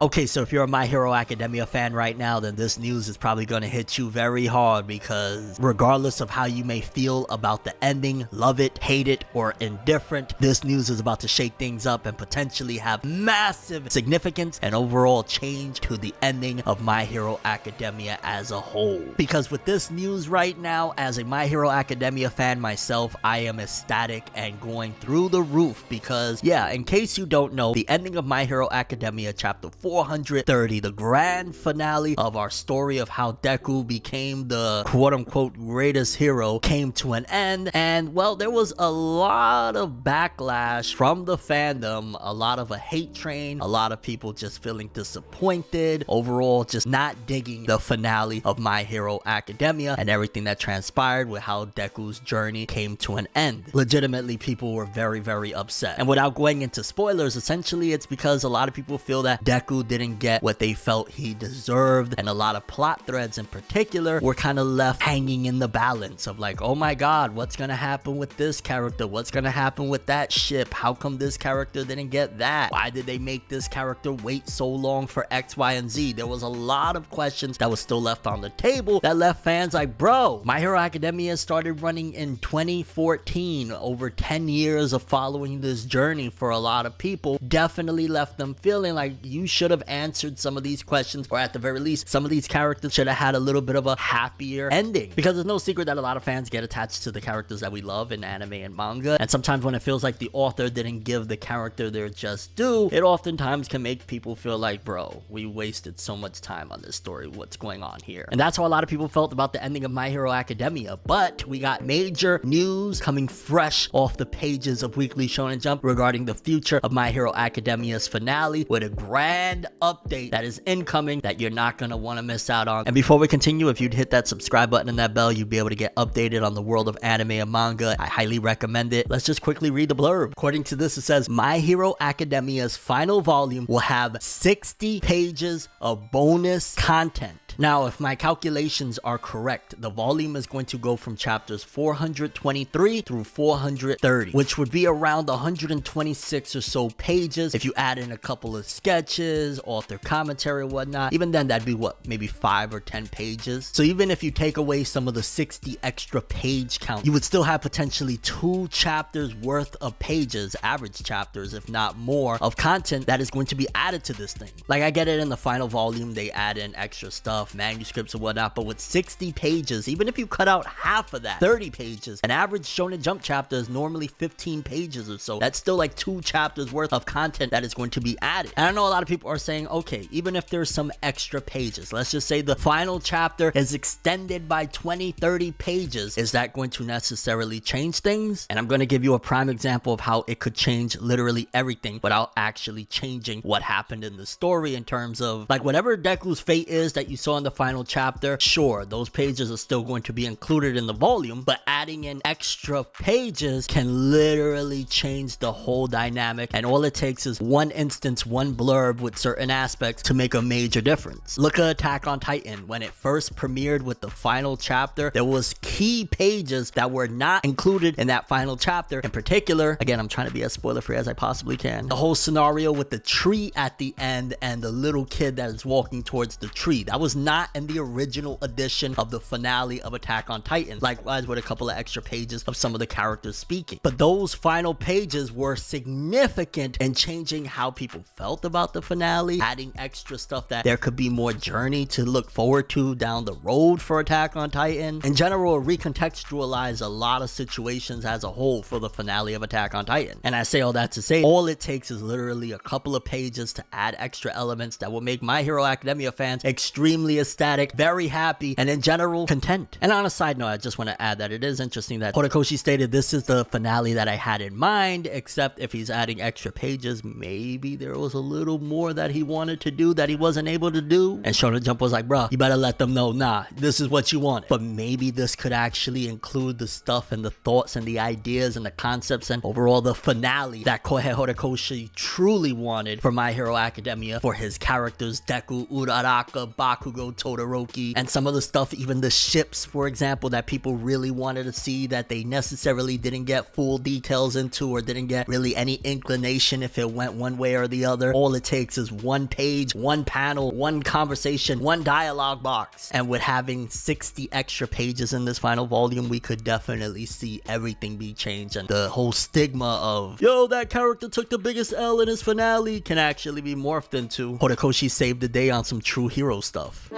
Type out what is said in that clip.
Okay, so if you're a My Hero Academia fan right now, then this news is probably going to hit you very hard, because regardless of how you may feel about the ending, love it, hate it, or indifferent, this news is about to shake things up and potentially have massive significance and overall change to the ending of My Hero Academia as a whole. Because with this news right now, as a My Hero Academia fan myself, I am ecstatic and going through the roof, because yeah, in case you don't know, the ending of My Hero Academia chapter 430, the grand finale of our story of how Deku became the quote-unquote greatest hero, came to an end. And well, there was a lot of backlash from the fandom, a lot of a hate train, a lot of people just feeling disappointed, overall just not digging the finale of My Hero Academia and everything that transpired with how Deku's journey came to an end. Legitimately, people were very upset. And without going into spoilers, essentially it's because a lot of people feel that Deku didn't get what they felt he deserved, and a lot of plot threads in particular were kind of left hanging in the balance of like, oh my god, what's gonna happen with this character, what's gonna happen with that ship, how come this character didn't get that, why did they make this character wait so long for X, Y, and Z. There was a lot of questions that was still left on the table that left fans like, bro, My Hero Academia started running in 2014, over 10 years of following this journey for a lot of people, definitely left them feeling like you should have answered some of these questions, or at the very least, some of these characters should have had a little bit of a happier ending. Because there's no secret that a lot of fans get attached to the characters that we love in anime and manga, and sometimes when it feels like the author didn't give the character their just due, it oftentimes can make people feel like, bro, we wasted so much time on this story, what's going on here? And that's how a lot of people felt about the ending of My Hero Academia. But we got major news coming fresh off the pages of Weekly Shonen Jump regarding the future of My Hero Academia's finale, with a grand update that is incoming that you're not going to want to miss out on. And before we continue, if you'd hit that subscribe button and that bell, you'd be able to get updated on the world of anime and manga. I highly recommend it. Let's just quickly read the blurb. According to this, it says My Hero Academia's final volume will have 60 pages of bonus content. Now, if my calculations are correct, the volume is going to go from chapters 423 through 430, which would be around 126 or so pages. If you add in a couple of sketches, author commentary, and whatnot, even then that'd be what, maybe 5 or 10 pages. So even if you take away some of the 60 extra page count, you would still have potentially 2 chapters worth of pages, average chapters, if not more, of content that is going to be added to this thing. Like, I get it, in the final volume, they add in extra stuff, manuscripts and whatnot, but with 60 pages, even if you cut out half of that, 30 pages, an average Shonen Jump chapter is normally 15 pages or so. That's still like 2 chapters worth of content that is going to be added. And I know a lot of people are saying, okay, even if there's some extra pages, let's just say the final chapter is extended by 20-30 pages, is that going to necessarily change things? And I'm going to give you a prime example of how it could change literally everything without actually changing what happened in the story, in terms of like whatever Deku's fate is that you saw in the final chapter. Sure, those pages are still going to be included in the volume, but adding in extra pages can literally change the whole dynamic, and all it takes is one instance, one blurb with certain aspects to make a major difference. Look at Attack on Titan. When it first premiered with the final chapter, there was key pages that were not included in that final chapter. In particular, again, I'm trying to be as spoiler free as I possibly can, the whole scenario with the tree at the end and the little kid that is walking towards the tree, that was not in the original edition of the finale of Attack on Titan. Likewise with a couple of extra pages of some of the characters speaking. But those final pages were significant in changing how people felt about the finale, adding extra stuff that there could be more journey to look forward to down the road for Attack on Titan. In general, recontextualize a lot of situations as a whole for the finale of Attack on Titan. And I say all that to say, all it takes is literally a couple of pages to add extra elements that will make My Hero Academia fans extremely ecstatic, very happy, and in general content. And on a side note, I just want to add that it is interesting that Horikoshi stated this is the finale that I had in mind, except if he's adding extra pages, maybe there was a little more that he wanted to do that he wasn't able to do. And Shonen Jump was like, bruh, you better let them know, nah, this is what you want. But maybe this could actually include the stuff and the thoughts and the ideas and the concepts and overall the finale that Kohei Horikoshi truly wanted for My Hero Academia, for his characters Deku, Uraraka, Bakugo, Bakugo, Todoroki, and some of the stuff, even the ships, for example, that people really wanted to see that they necessarily didn't get full details into or didn't get really any inclination if it went one way or the other. All it takes is one page, one panel, one conversation, one dialogue box. And with having 60 extra pages in this final volume, we could definitely see everything be changed, and the whole stigma of, yo, that character took the biggest L in his finale, can actually be morphed into Horikoshi saved the day on some true hero stuff.